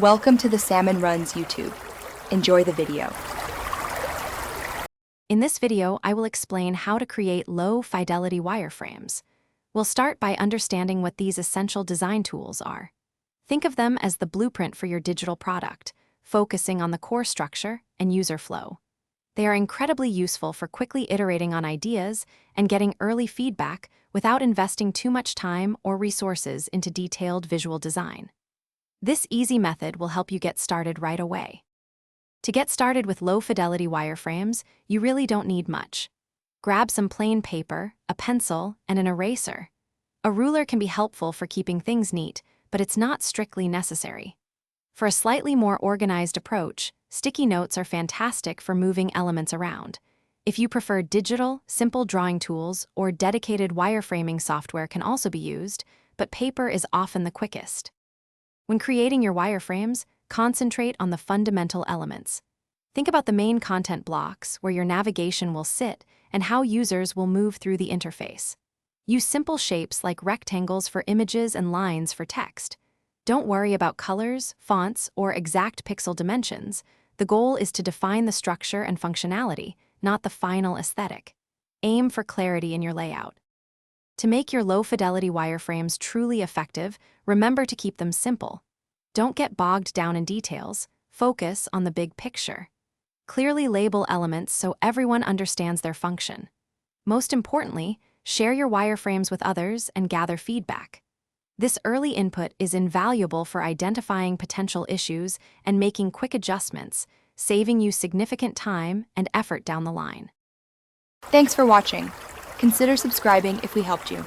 Welcome to the Salmon Runs YouTube. Enjoy the video. In this video, I will explain how to create low-fidelity wireframes. We'll start by understanding what these essential design tools are. Think of them as the blueprint for your digital product, focusing on the core structure and user flow. They are incredibly useful for quickly iterating on ideas and getting early feedback without investing too much time or resources into detailed visual design. This easy method will help you get started right away. To get started with low-fidelity wireframes, you really don't need much. Grab some plain paper, a pencil, and an eraser. A ruler can be helpful for keeping things neat, but it's not strictly necessary. For a slightly more organized approach, sticky notes are fantastic for moving elements around. If you prefer digital, simple drawing tools or dedicated wireframing software can also be used, but paper is often the quickest. When creating your wireframes, concentrate on the fundamental elements. Think about the main content blocks where your navigation will sit and how users will move through the interface. Use simple shapes like rectangles for images and lines for text. Don't worry about colors, fonts, or exact pixel dimensions. The goal is to define the structure and functionality, not the final aesthetic. Aim for clarity in your layout. To make your low-fidelity wireframes truly effective, remember to keep them simple. Don't get bogged down in details. Focus on the big picture. Clearly label elements so everyone understands their function. Most importantly, share your wireframes with others and gather feedback. This early input is invaluable for identifying potential issues and making quick adjustments, saving you significant time and effort down the line. Thanks for watching. Consider subscribing if we helped you.